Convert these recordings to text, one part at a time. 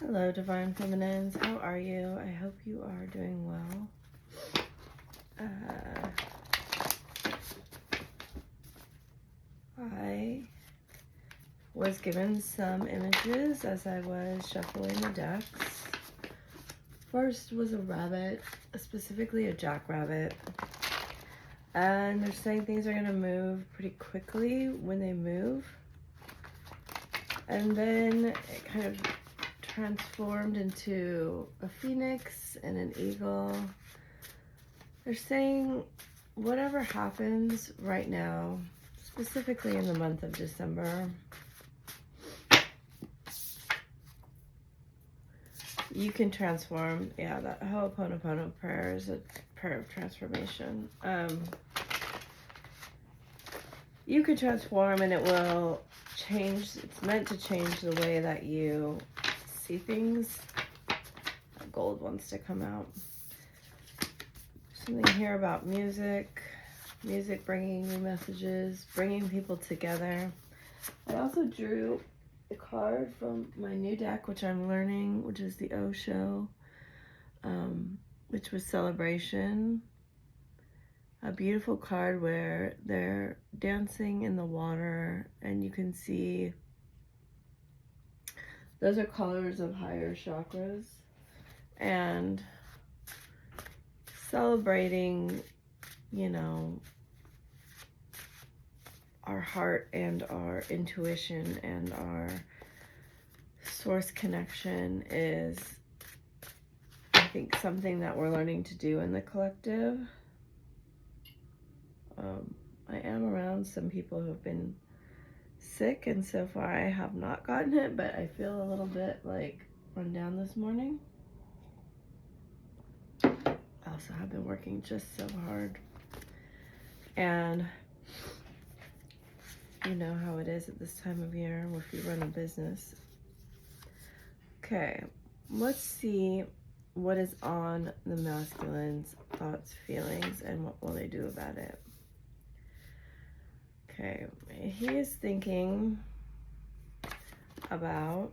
Hello, Divine Feminines. How are you? I hope you are doing well. I was given some images as I was shuffling the decks. First was a rabbit, specifically a jackrabbit. And they're saying things are going to move pretty quickly when they move. And then it kind of transformed into a phoenix and an eagle. They're saying whatever happens right now, specifically in the month of December, you can transform. Yeah, that Ho'oponopono prayer is a prayer of transformation. You could transform and it will change. It's meant to change the way that you see things. Gold wants to come out. Something here about music bringing new messages, bringing people together. I also drew a card from my new deck, which I'm learning, which is the Osho, which was celebration. A beautiful card where they're dancing in the water and you can see those are colors of higher chakras and celebrating, you know, our heart and our intuition and our source connection is, I think, something that we're learning to do in the collective. I am around some people who have been sick, and so far I have not gotten it, but I feel a little bit like run down this morning. I also have been working just so hard, and you know how it is at this time of year if you run a business. Okay, let's see what is on the masculine's thoughts, feelings, and what will they do about it. Okay, he is thinking about,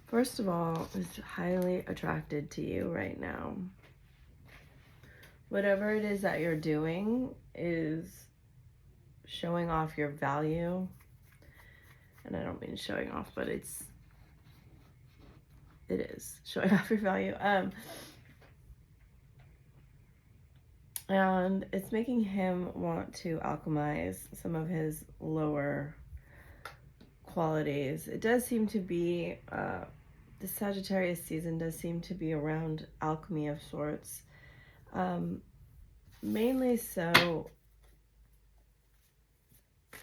first of all, is highly attracted to you right now. Whatever it is that you're doing is showing off your value. And I don't mean showing off, but it is showing off your value. And it's making him want to alchemize some of his lower qualities. It does seem to be, the Sagittarius season does seem to be around alchemy of sorts. Mainly so,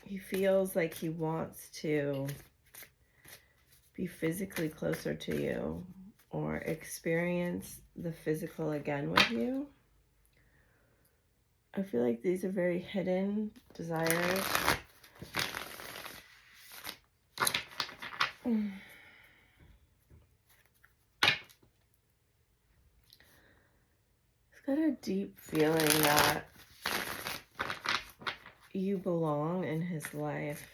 he feels like he wants to be physically closer to you or experience the physical again with you. I feel like these are very hidden desires. He's got a deep feeling that you belong in his life.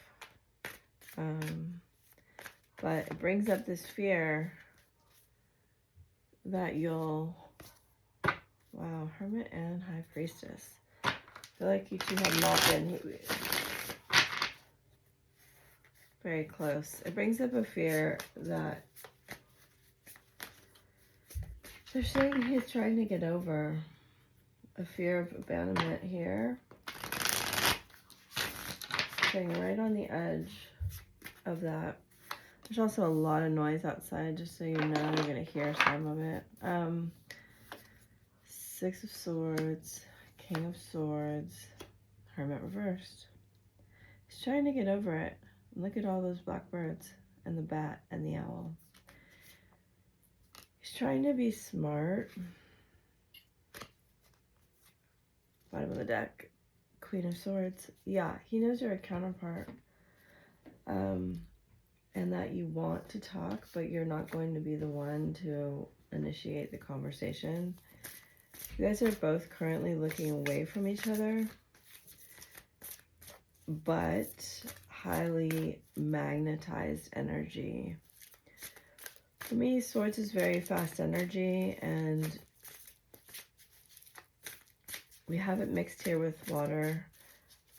But it brings up this fear that you'll, wow, Hermit and High Priestess. I feel like you two have not been very close. It brings up a fear that they're saying he's trying to get over, a fear of abandonment here. Sitting right on the edge of that. There's also a lot of noise outside, just so you know, you're going to hear some of it. Six of Swords, King of Swords, Hermit reversed. He's trying to get over it. Look at all those black birds and the bat and the owl. He's trying to be smart. Bottom of the deck, Queen of Swords. Yeah, he knows you're a counterpart. And that you want to talk, but you're not going to be the one to initiate the conversation. You guys are both currently looking away from each other, but highly magnetized energy. For me, Swords is very fast energy, and we have it mixed here with water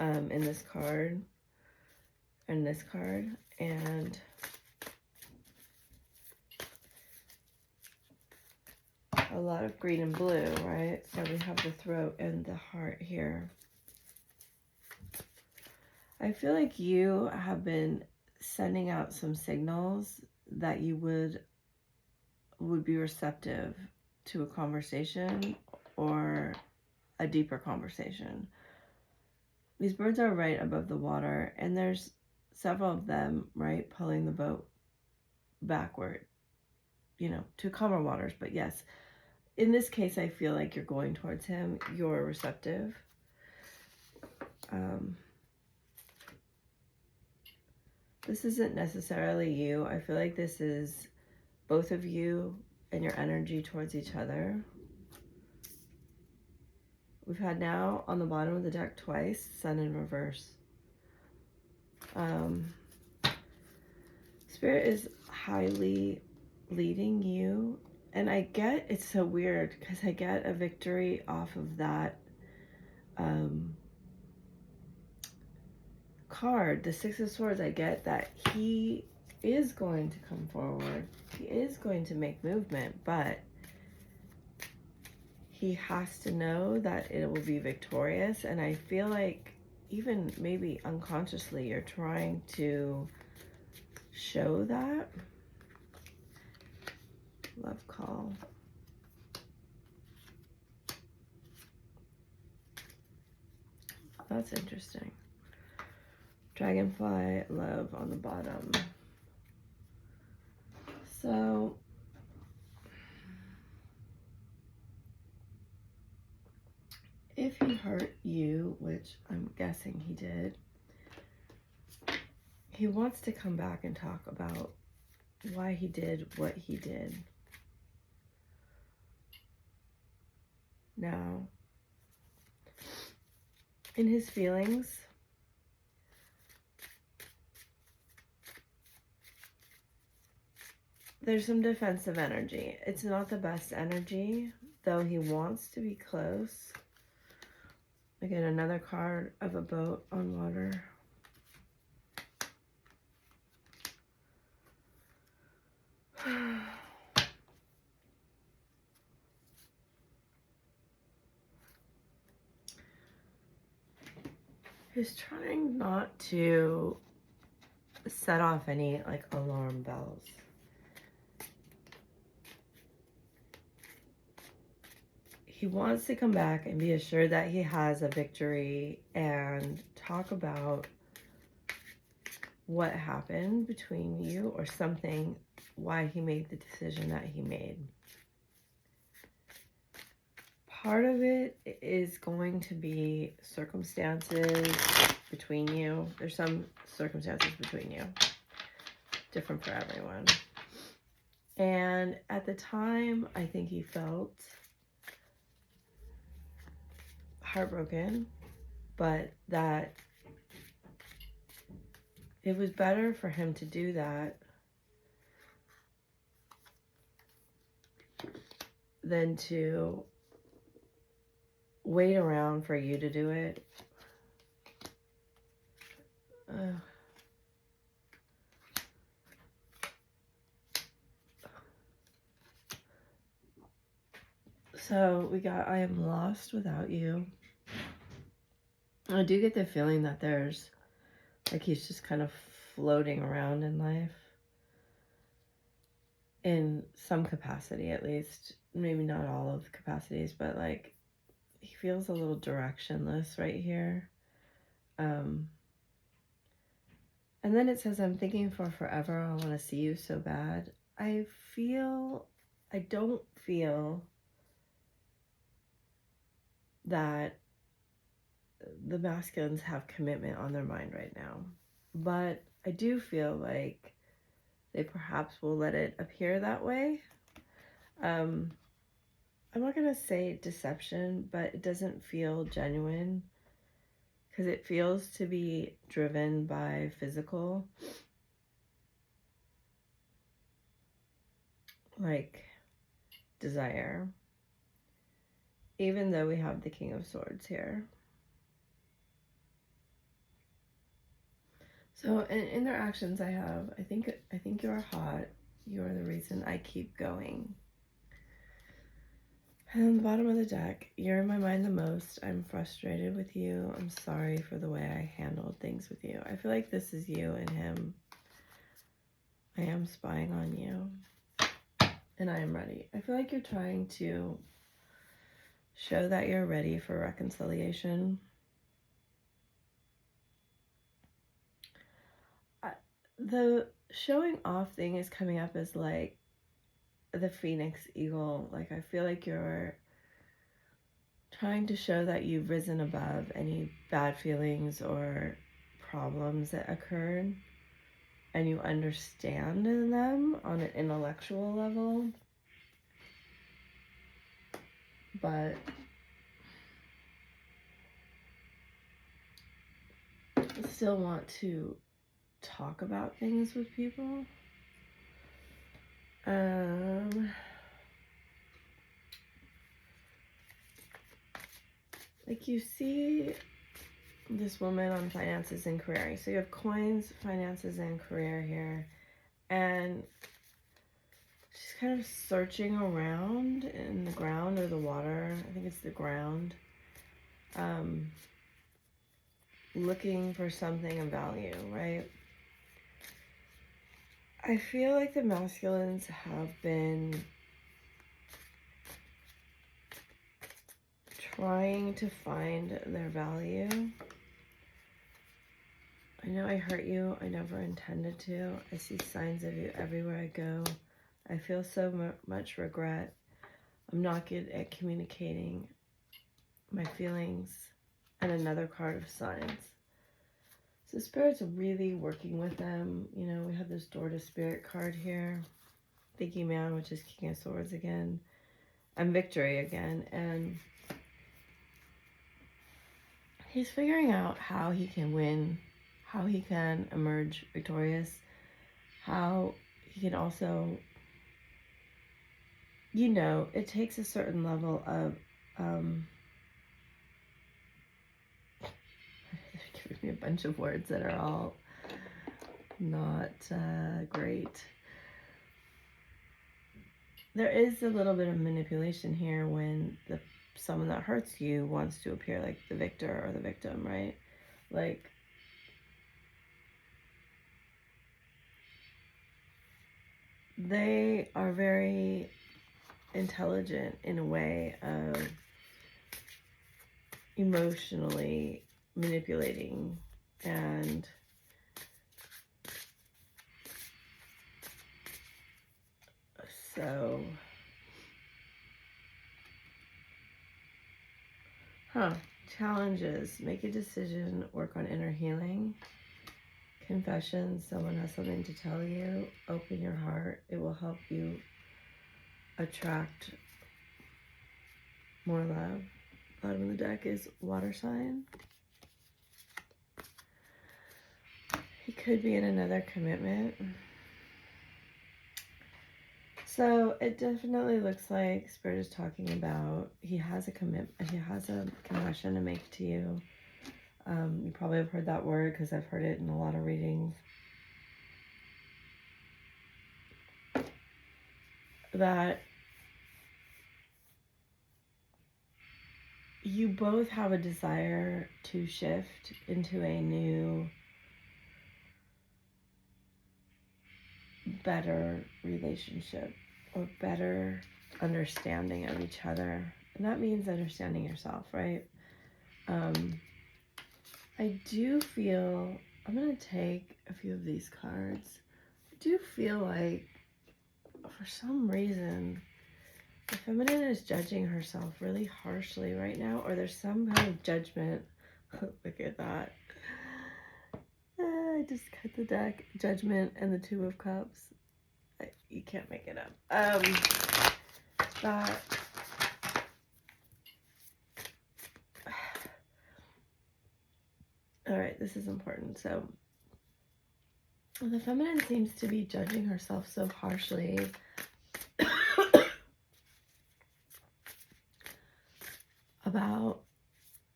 in this card and this card, and a lot of green and blue, right? So we have the throat and the heart here. I feel like you have been sending out some signals that you would be receptive to a conversation or a deeper conversation. These birds are right above the water, and there's several of them, right, pulling the boat backward, you know, to calmer waters. But yes, in this case, I feel like you're going towards him. You're receptive. This isn't necessarily you. I feel like this is both of you and your energy towards each other. We've had now on the bottom of the deck twice, Sun in reverse. Spirit is highly leading you. And I get, it's so weird because I get a victory off of that card, the Six of Swords. I get that he is going to come forward. He is going to make movement, but he has to know that it will be victorious. And I feel like even maybe unconsciously you're trying to show that. Love call. That's interesting. Dragonfly, love on the bottom. So if he hurt you, which I'm guessing he did, he wants to come back and talk about why he did what he did. Now, in his feelings, there's some defensive energy. It's not the best energy, though he wants to be close. Again, another card of a boat on water. He's trying not to set off any like alarm bells. He wants to come back and be assured that he has a victory and talk about what happened between you or something, why he made the decision that he made. Part of it is going to be circumstances between you. There's some circumstances between you, different for everyone. And at the time, I think he felt heartbroken, but that it was better for him to do that than to wait around for you to do it. So we got, I am lost without you. I do get the feeling that there's, like, he's just kind of floating around in life. In some capacity, at least. Maybe not all of the capacities, but, like, he feels a little directionless right here. And then it says, I'm thinking for forever, I want to see you so bad. I don't feel that the masculines have commitment on their mind right now. But I do feel like they perhaps will let it appear that way. I'm not going to say deception, but it doesn't feel genuine. because it feels to be driven by physical, like, desire, even though we have the King of Swords here. So in their actions, I think you're hot. You're the reason I keep going. And on the bottom of the deck, you're in my mind the most. I'm frustrated with you. I'm sorry for the way I handled things with you. I feel like this is you and him. I am spying on you. And I am ready. I feel like you're trying to show that you're ready for reconciliation. The showing off thing is coming up as like the Phoenix Eagle. Like, I feel like you're trying to show that you've risen above any bad feelings or problems that occurred, and you understand them on an intellectual level, but still want to talk about things with people. Like, you see this woman on finances and career. So you have coins, finances, and career here. And she's kind of searching around in the ground or the water. I think it's the ground. Looking for something of value, right? I feel like the masculines have been trying to find their value. I know I hurt you. I never intended to. I see signs of you everywhere I go. I feel so much regret. I'm not good at communicating my feelings. And another card of signs. So Spirit's really working with them. You know, we have this Door to Spirit card here. Thinking Man, which is King of Swords again. And Victory again. And he's figuring out how he can win, how he can emerge victorious, how he can also, you know, it takes a certain level of, they're giving me a bunch of words that are all not great. There is a little bit of manipulation here when someone that hurts you wants to appear like the victor or the victim, right? Like, they are very intelligent in a way of emotionally manipulating, and so challenges: make a decision, work on inner healing. Confession: someone has something to tell you. Open your heart. It will help you attract more love. Bottom of the deck is water sign. He could be in another commitment. So it definitely looks like Spirit is talking about he has a commitment, he has a confession to make to you. You probably have heard that word because I've heard it in a lot of readings. That you both have a desire to shift into a new, better relationship or better understanding of each other. And that means understanding yourself, right? I do feel, I'm going to take a few of these cards. I do feel like, for some reason, the feminine is judging herself really harshly right now, or there's some kind of judgment. Look at that. I just cut the deck. Judgment and the Two of Cups. You can't make it up. That All right, this is important. So the feminine seems to be judging herself so harshly about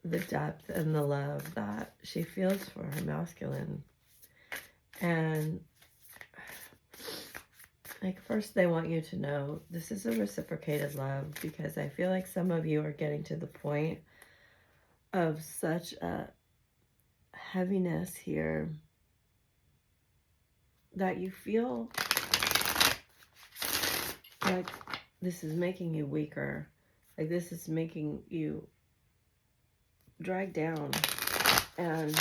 the depth and the love that she feels for her masculine. And like, first they want you to know this is a reciprocated love, because I feel like some of you are getting to the point of such a heaviness here that you feel like this is making you weaker. Like this is making you drag down, and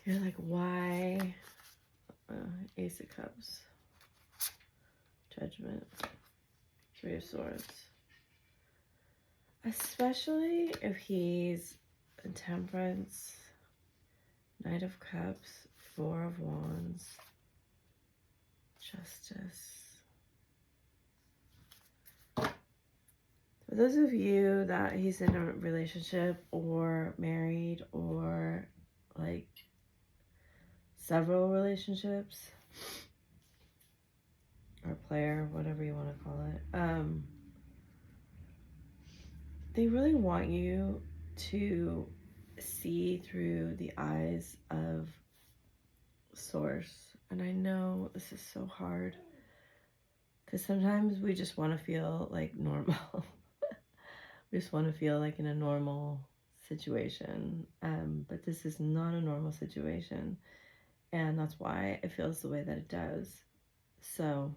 you're like, why? Ace of Cups, Judgment, Three of Swords. Especially if he's in Temperance, Knight of Cups, Four of Wands, Justice. For those of you that he's in a relationship or married or like several relationships or player, whatever you want to call it, they really want you to see through the eyes of Source. And I know this is so hard because sometimes we just want to feel like normal. We just want to feel like in a normal situation, but this is not a normal situation, and that's why it feels the way that it does. So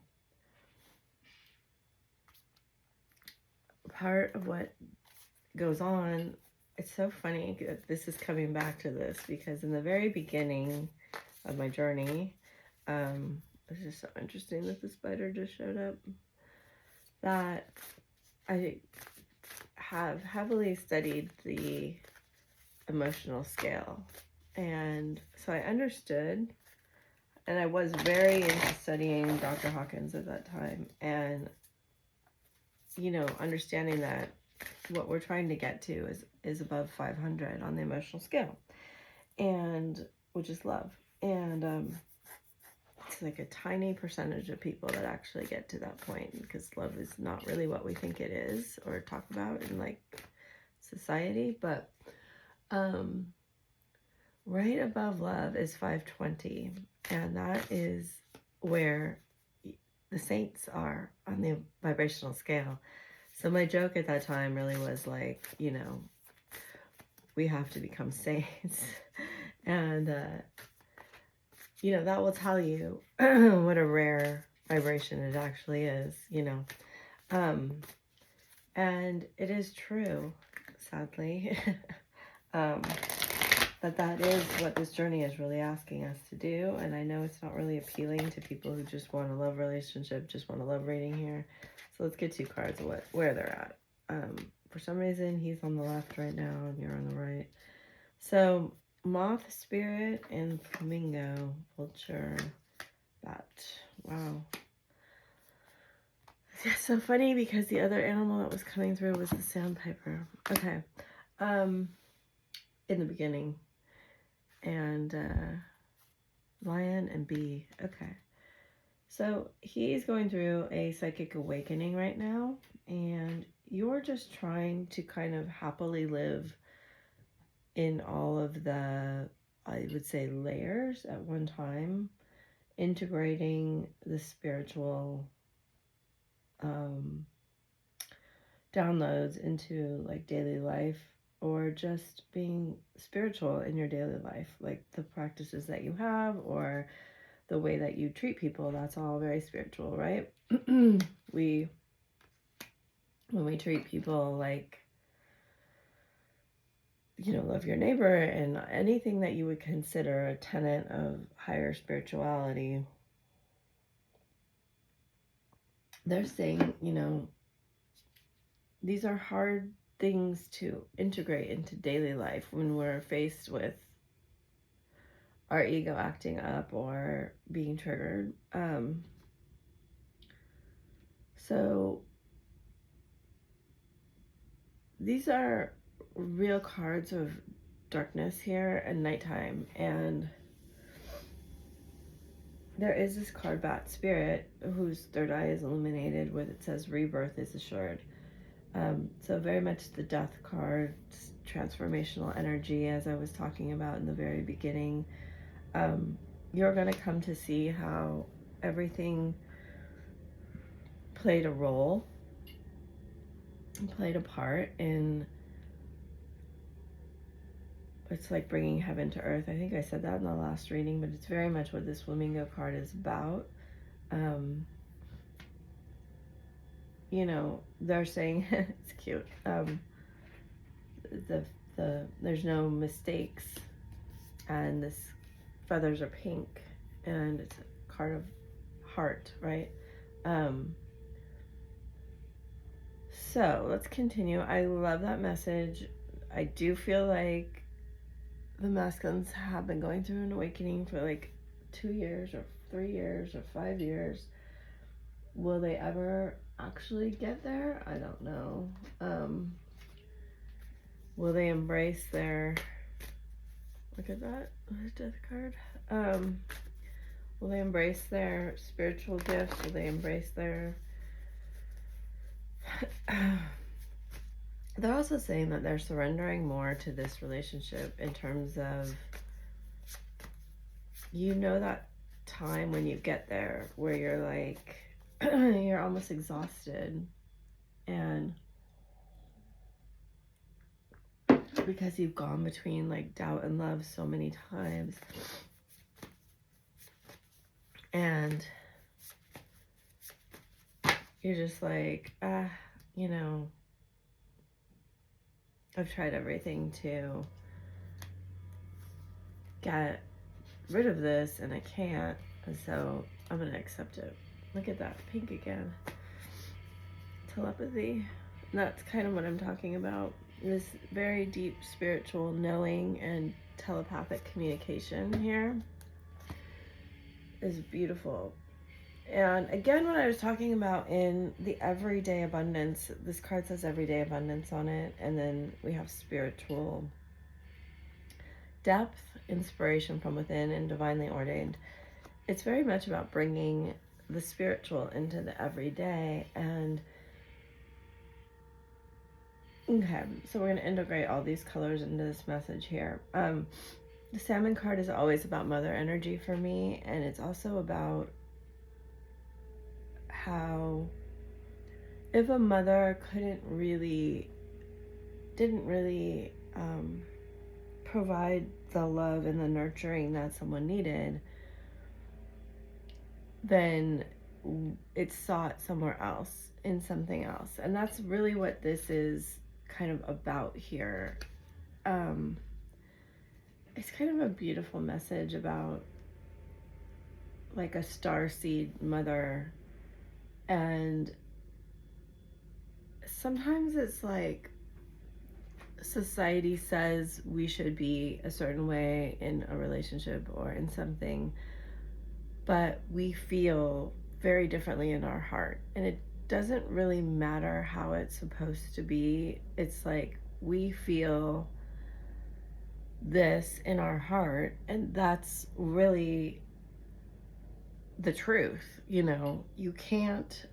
part of what goes on, it's so funny that this is coming back to this, because in the very beginning of my journey, this is so interesting that the spider just showed up, that I have heavily studied the emotional scale. And so I understood, and I was very into studying Dr. Hawkins at that time, and, you know, understanding that what we're trying to get to is above 500 on the emotional scale, and which is love. And it's like a tiny percentage of people that actually get to that point, because love is not really what we think it is or talk about in like society. But right above love is 520, and that is where the saints are on the vibrational scale. So my joke at that time really was like, you know, we have to become saints. And you know, that will tell you what a rare vibration it actually is, you know. And it is true, sadly, that is what this journey is really asking us to do. And I know it's not really appealing to people who just want a love relationship, just want a love reading here. So let's get 2 cards of where they're at. For some reason, he's on the left right now and you're on the right. So moth, spirit, and flamingo, vulture, bat. Wow. It's so funny because the other animal that was coming through was the sandpiper. Okay. In the beginning. And lion and bee. Okay. So he's going through a psychic awakening right now, and you're just trying to kind of happily live in all of the, I would say, layers at one time, integrating the spiritual downloads into like daily life, or just being spiritual in your daily life, like the practices that you have or the way that you treat people. That's all very spiritual, right? When we treat people like, you know, love your neighbor and anything that you would consider a tenet of higher spirituality, they're saying, you know, these are hard things to integrate into daily life when we're faced with our ego acting up or being triggered. So these are real cards of darkness here and nighttime, and there is this card Bat Spirit whose third eye is illuminated where it says rebirth is assured. So very much the death card, transformational energy, as I was talking about in the very beginning. You're going to come to see how everything played a role, played a part in, it's like bringing heaven to earth. I think I said that in the last reading, but it's very much what this Flamingo card is about. You know, they're saying, it's cute, there's no mistakes, and this feathers are pink, and it's a card of heart, right? So let's continue. I love that message. I do feel like the masculines have been going through an awakening for like 2 years or 3 years or 5 years. Will they ever actually get there? I don't know. Will they embrace their, look at that, death card. Will they embrace their spiritual gifts? Will they embrace their they're also saying that they're surrendering more to this relationship in terms of, you know, that time when you get there where you're like you're almost exhausted, and because you've gone between like doubt and love so many times, and you're just like, you know, I've tried everything to get rid of this and I can't, and so I'm gonna accept it. Look at that, pink again. Telepathy. And that's kind of what I'm talking about. This very deep spiritual knowing and telepathic communication here is beautiful. And again, what I was talking about in the everyday abundance, this card says everyday abundance on it, and then we have spiritual depth, inspiration from within, and divinely ordained. It's very much about bringing the spiritual into the everyday. And okay, so we're going to integrate all these colors into this message here. The salmon card is always about mother energy for me, and it's also about how if a mother didn't really provide the love and the nurturing that someone needed, then it's sought somewhere else, in something else. And that's really what this is kind of about here. It's kind of a beautiful message about like a starseed mother. And sometimes it's like society says we should be a certain way in a relationship or in something, but we feel very differently in our heart, and it doesn't really matter how it's supposed to be. It's like we feel this in our heart, and that's really the truth. You know, you can't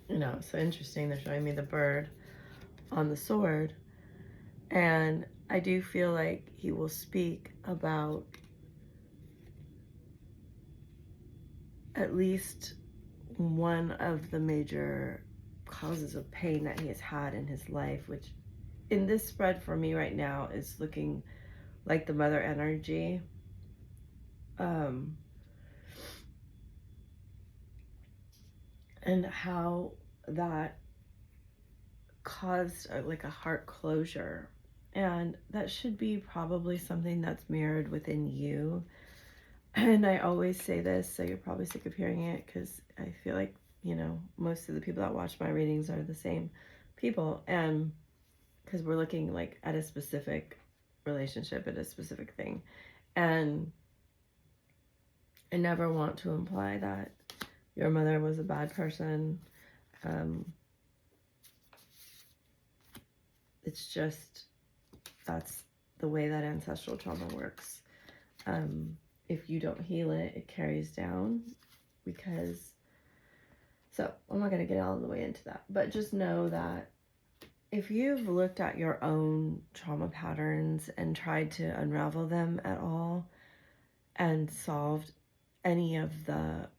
you know, so interesting, they're showing me the bird on the sword, and I do feel like he will speak about at least one of the major causes of pain that he has had in his life, which in this spread for me right now is looking like the mother energy. And how that caused like a heart closure, and that should be probably something that's mirrored within you. And I always say this, so you're probably sick of hearing it, because I feel like, you know, most of the people that watch my readings are the same people, and because we're looking like at a specific relationship, at a specific thing. And I never want to imply that your mother was a bad person. It's just, that's the way that ancestral trauma works. If you don't heal it, it carries down because, so I'm not going to get all the way into that, but just know that if you've looked at your own trauma patterns and tried to unravel them at all and solved any of the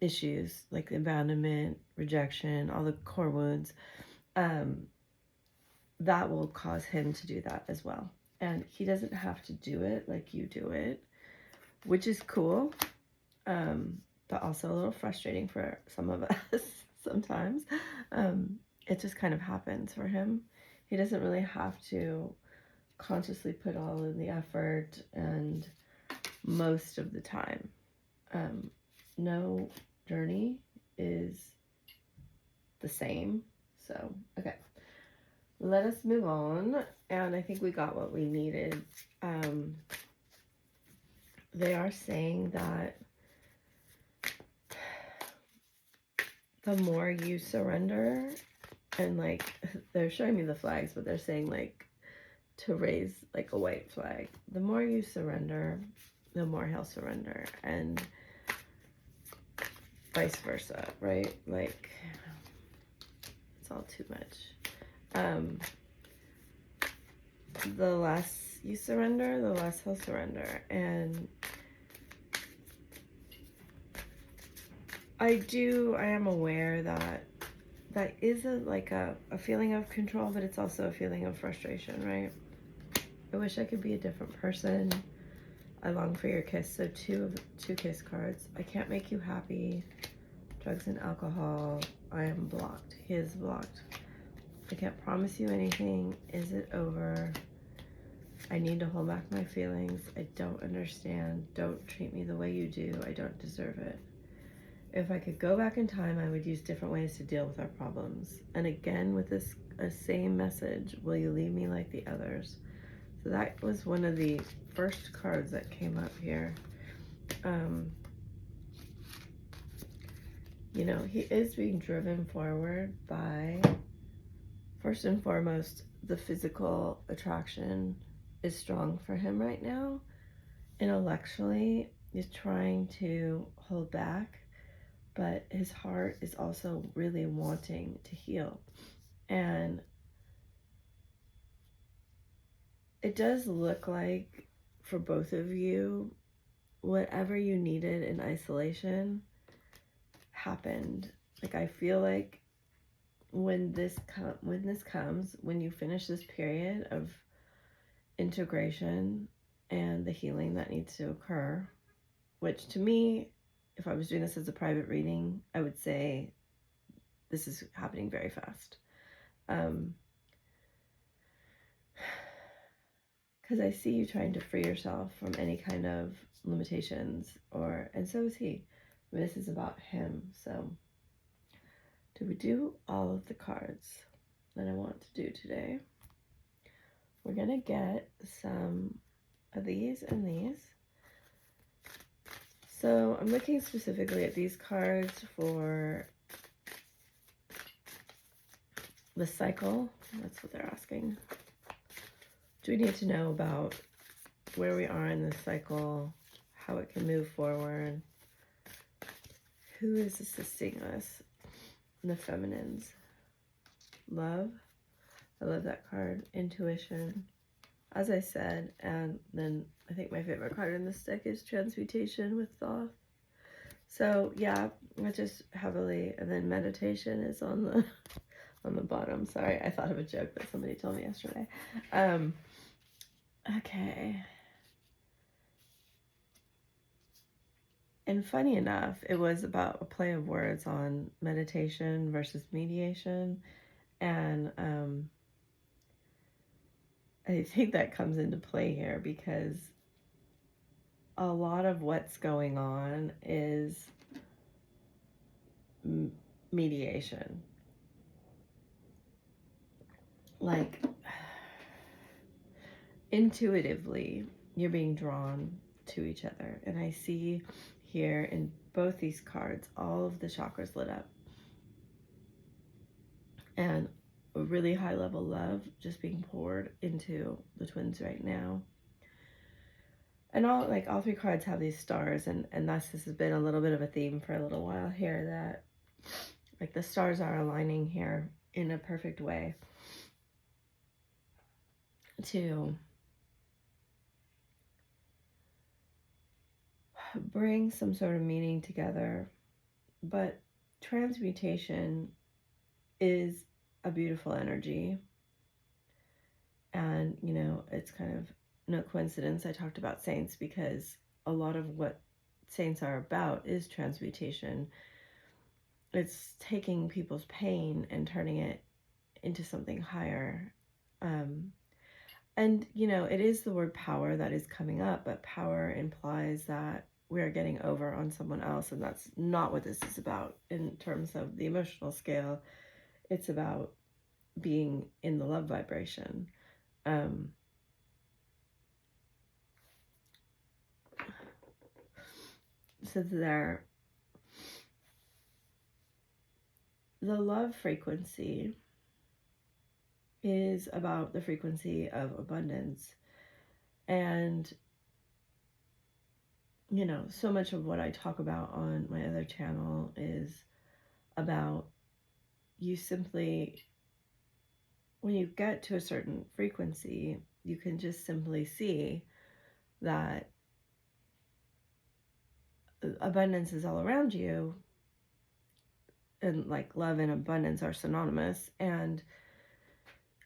issues like abandonment, rejection, all the core wounds, that will cause him to do that as well. And he doesn't have to do it like you do it, which is cool, but also a little frustrating for some of us sometimes. It just kind of happens for him. He doesn't really have to consciously put all in the effort, and most of the time. No journey is the same. So, okay. Let us move on. And I think we got what we needed. They are saying that the more you surrender, and like, they're showing me the flags, but they're saying like to raise like a white flag. The more you surrender, the more he'll surrender, and vice versa, right? Like, it's all too much. The less you surrender, the less he'll surrender. And I am aware that that is a feeling of control, but it's also a feeling of frustration, right? I wish I could be a different person. I long for your kiss. So two kiss cards. I can't make you happy. Drugs and alcohol. I am blocked. He is blocked. I can't promise you anything. Is it over? I need to hold back my feelings. I don't understand. Don't treat me the way you do. I don't deserve it. If I could go back in time, I would use different ways to deal with our problems. And again, with this same message, will you leave me like the others? So that was one of the first cards that came up here. You know, he is being driven forward by, first and foremost, the physical attraction is strong for him right now. Intellectually, he's trying to hold back, but his heart is also really wanting to heal. And it does look like for both of you, whatever you needed in isolation happened. Like, I feel like when this comes, when you finish this period of integration and the healing that needs to occur, which to me, if I was doing this as a private reading, I would say this is happening very fast. Because I see you trying to free yourself from any kind of limitations, and so is he. I mean, this is about him. So, do we do all of the cards that I want to do today? We're gonna get some of these and these. So I'm looking specifically at these cards for the cycle. That's what they're asking. Do we need to know about where we are in this cycle, how it can move forward? Who is assisting us? The feminines. Love. I love that card. Intuition. As I said, and then I think my favorite card in this deck is Transmutation with Thoth. So yeah, it's just heavily, and then meditation is on the bottom. Sorry, I thought of a joke that somebody told me yesterday. Okay. And funny enough, it was about a play of words on meditation versus mediation, and I think that comes into play here because a lot of what's going on is mediation. Like, intuitively, you're being drawn to each other. And I see here in both these cards, all of the chakras lit up. And a really high level love just being poured into the twins right now. And all three cards have these stars, and this has been a little bit of a theme for a little while here, that like the stars are aligning here in a perfect way to bring some sort of meaning together. But transmutation is a beautiful energy, and you know, it's kind of no coincidence I talked about saints, because a lot of what saints are about is transmutation. It's taking people's pain and turning it into something higher. And you know, it is the word power that is coming up, but power implies that we are getting over on someone else, and that's not what this is about in terms of the emotional scale. It's about being in the love vibration. So the love frequency is about the frequency of abundance. And, you know, so much of what I talk about on my other channel is about you simply, when you get to a certain frequency, you can just simply see that abundance is all around you, and like love and abundance are synonymous, and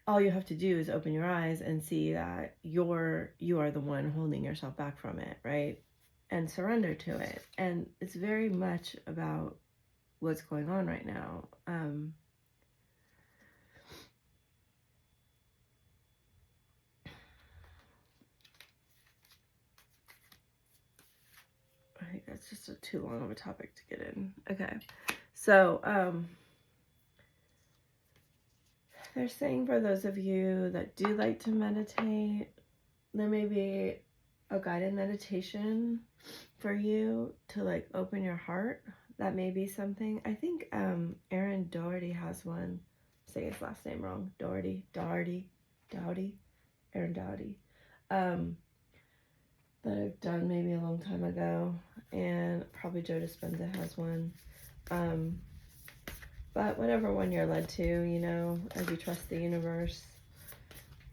all you have to do is open your eyes and see that you are the one holding yourself back from it, right? And surrender to it. And it's very much about what's going on right now. I think that's just too long of a topic to get in. Okay, so they're saying for those of you that do like to meditate, there may be a guided meditation for you to like open your heart. That may be something. I think Aaron Doherty has one. I'm saying his last name wrong. Aaron Doughty. That I've done maybe a long time ago, and probably Joe Dispenza has one. But whatever one you're led to, you know, as you trust the universe.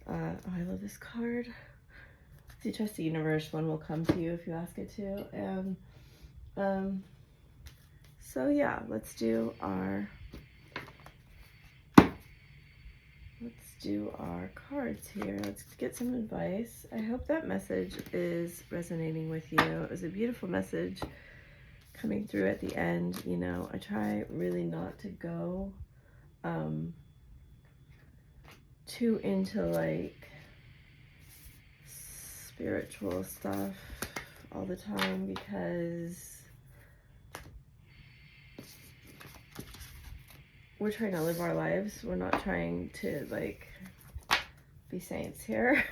Oh, I love this card. As you trust the universe, one will come to you if you ask it to. And so yeah, let's do our cards here. Let's get some advice. I hope that message is resonating with you. It was a beautiful message coming through at the end. You know, I try really not to go too into like spiritual stuff all the time, because we're trying to live our lives. We're not trying to like be saints here.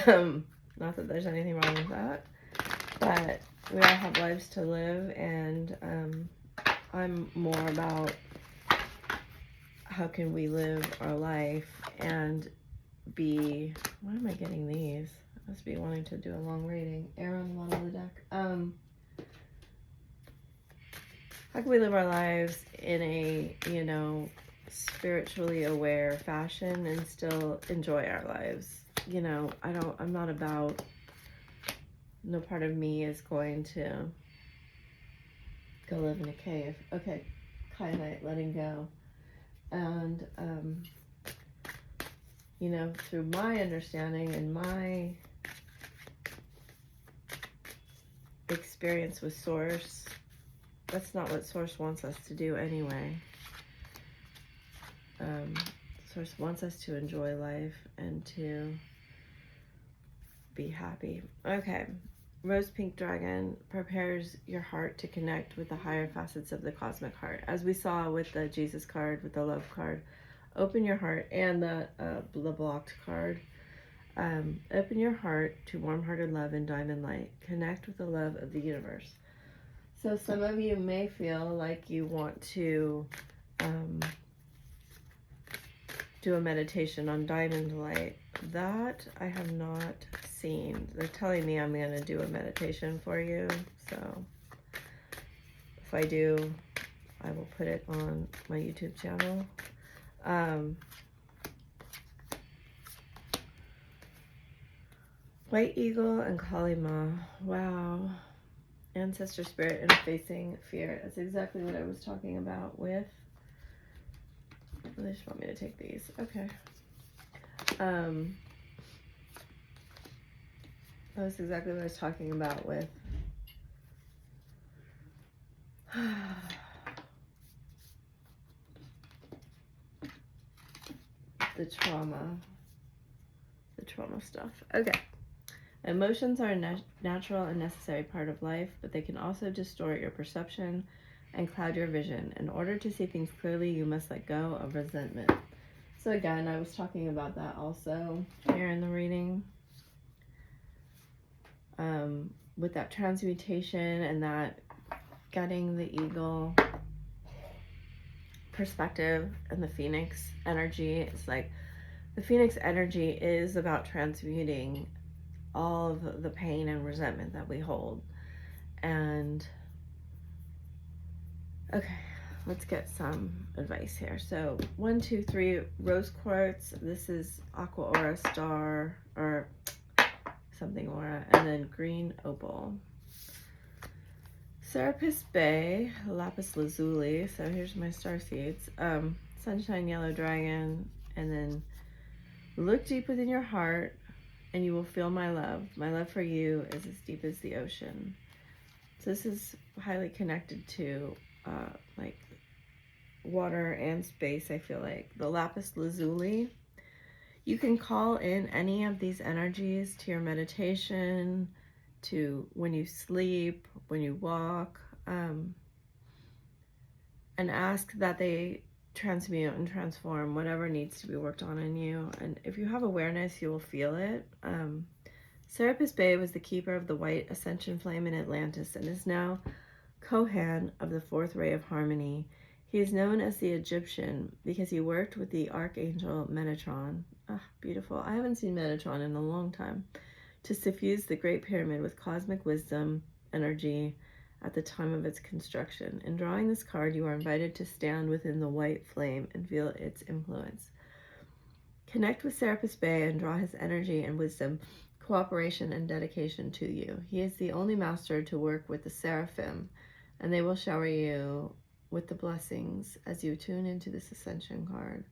Not that there's anything wrong with that, but we all have lives to live, and I'm more about how can we live our life and be, why am I getting these? I must be wanting to do a long reading. Aaron, one on the deck. How can we live our lives in a, you know, spiritually aware fashion and still enjoy our lives? You know, I'm not about, no part of me is going to go live in a cave. Okay, kyanite, letting go. And, you know, through my understanding and my experience with Source, that's not what Source wants us to do anyway. Source wants us to enjoy life and to be happy. Okay. Rose Pink Dragon prepares your heart to connect with the higher facets of the cosmic heart. As we saw with the Jesus card, with the love card, open your heart, and the blocked card. Open your heart to warm-hearted love and diamond light. Connect with the love of the universe. So some of you may feel like you want to do a meditation on diamond light. That I have not seen. They're telling me I'm going to do a meditation for you. So if I do, I will put it on my YouTube channel. White Eagle and Kali Ma. Wow. Ancestor spirit and facing fear. That's exactly what I was talking about with... They just want me to take these. Okay. That was exactly what I was talking about with the trauma stuff. Okay. Emotions are a natural and necessary part of life, but they can also distort your perception and cloud your vision. In order to see things clearly, you must let go of resentment. So again, I was talking about that also here in the reading. With that transmutation and that getting the eagle perspective and the phoenix energy. It's like the phoenix energy is about transmuting all of the pain and resentment that we hold. And okay, let's get some advice here. So 1, 2, 3 rose quartz. This is aqua aura star or something aura, and then green opal. Serapis Bay, lapis lazuli. So here's my star seeds. Sunshine yellow dragon, and then look deep within your heart and you will feel my love. My love for you is as deep as the ocean. So this is highly connected to like water and space, I feel like. The lapis lazuli. You can call in any of these energies to your meditation, to when you sleep, when you walk, and ask that they transmute and transform whatever needs to be worked on in you. And if you have awareness, you will feel it. Serapis Bey was the keeper of the white ascension flame in Atlantis and is now Kohan of the fourth ray of harmony. He is known as the Egyptian because he worked with the archangel Metatron. Ah, beautiful. I haven't seen Metatron in a long time. To suffuse the Great Pyramid with cosmic wisdom, energy, at the time of its construction. In drawing this card, you are invited to stand within the white flame and feel its influence. Connect with Serapis Bey and draw his energy and wisdom, cooperation, and dedication to you. He is the only master to work with the seraphim, and they will shower you with the blessings as you tune into this ascension card.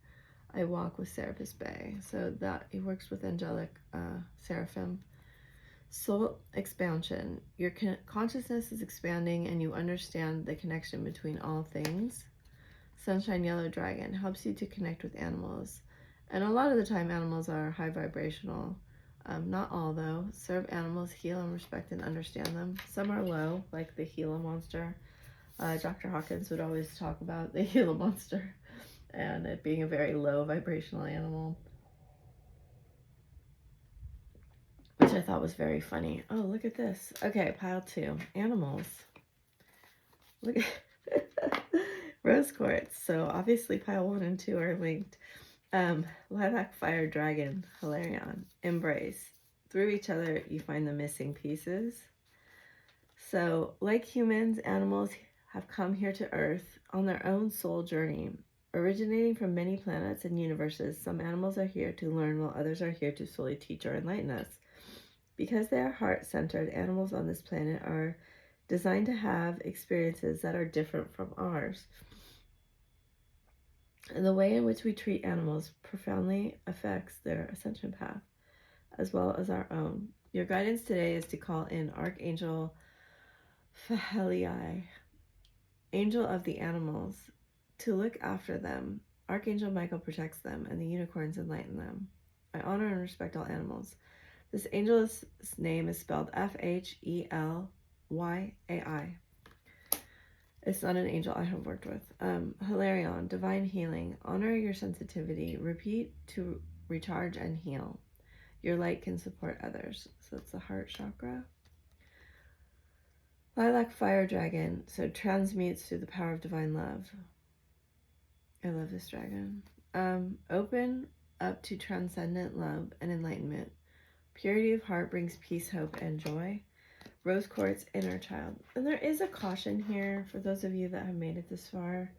I walk with Serapis Bey. So that he works with angelic seraphim. Soul expansion. Your consciousness is expanding and you understand the connection between all things. Sunshine yellow dragon helps you to connect with animals. And a lot of the time animals are high vibrational. Not all though. Serve animals, heal and respect and understand them. Some are low, like the Gila monster. Dr. Hawkins would always talk about the Gila monster and it being a very low vibrational animal, which I thought was very funny. Oh, look at this. Okay, pile 2. Animals. Look at rose quartz. So obviously pile 1 and 2 are linked. Lilac fire dragon, Hilarion. Embrace. Through each other, you find the missing pieces. So like humans, animals have come here to Earth on their own soul journey. Originating from many planets and universes, some animals are here to learn while others are here to solely teach or enlighten us. Because they are heart-centered, animals on this planet are designed to have experiences that are different from ours. And the way in which we treat animals profoundly affects their ascension path, as well as our own. Your guidance today is to call in Archangel Phahelii, angel of the animals, to look after them. Archangel Michael protects them, and the unicorns enlighten them. I honor and respect all animals. This angel's name is spelled Phelyi. It's not an angel I have worked with. Hilarion, divine healing. Honor your sensitivity. Repeat to recharge and heal. Your light can support others. So it's the heart chakra. Lilac fire dragon. So transmutes through the power of divine love. I love this dragon. Open up to transcendent love and enlightenment. Purity of heart brings peace, hope, and joy. Rose quartz, inner child. And there is a caution here for those of you that have made it this far.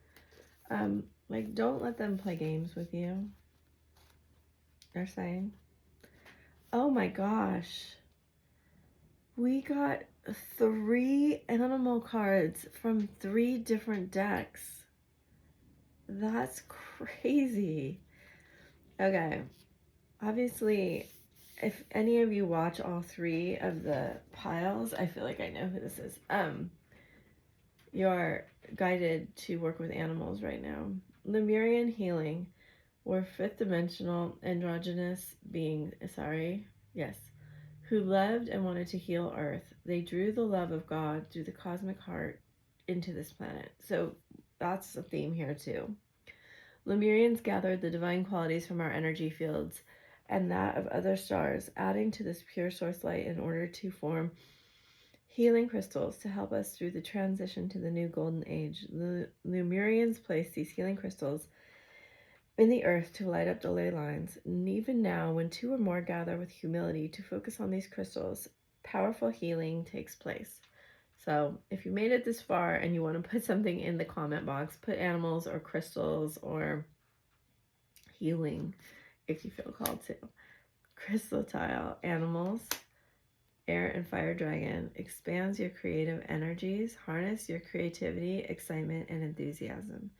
Like, don't let them play games with you. They're saying. Oh my gosh. We got 3 animal cards from 3 different decks. That's crazy. Okay. Obviously, if any of you watch all 3 of the piles, I feel like I know who this is. You're guided to work with animals right now. Lemurian healing. We're 5th dimensional androgynous beings, who loved and wanted to heal Earth. They drew the love of God through the cosmic heart into this planet. So that's a theme here too. Lemurians gathered the divine qualities from our energy fields and that of other stars, adding to this pure source light in order to form healing crystals to help us through the transition to the new golden age. The Lemurians placed these healing crystals in the earth to light up the ley lines. And even now, when 2 or more gather with humility to focus on these crystals, powerful healing takes place. So if you made it this far and you want to put something in the comment box, put animals or crystals or healing if you feel called to. Crystal tile, animals, air and fire dragon, expands your creative energies, harness your creativity, excitement, and enthusiasm.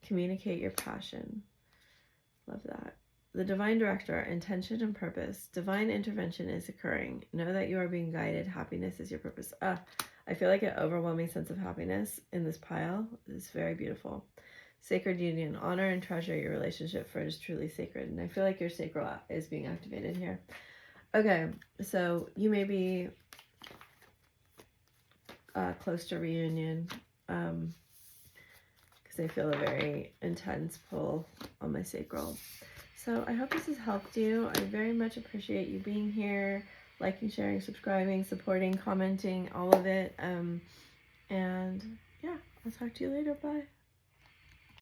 Communicate your passion. Love that. The divine director, intention and purpose. Divine intervention is occurring. Know that you are being guided. Happiness is your purpose. I feel like an overwhelming sense of happiness in this pile. It's very beautiful. Sacred union. Honor and treasure your relationship, for it is truly sacred. And I feel like your sacral is being activated here. Okay, so you may be close to reunion because I feel a very intense pull on my sacral. So I hope this has helped you. I very much appreciate you being here, liking, sharing, subscribing, supporting, commenting, all of it. And yeah, I'll talk to you later. Bye.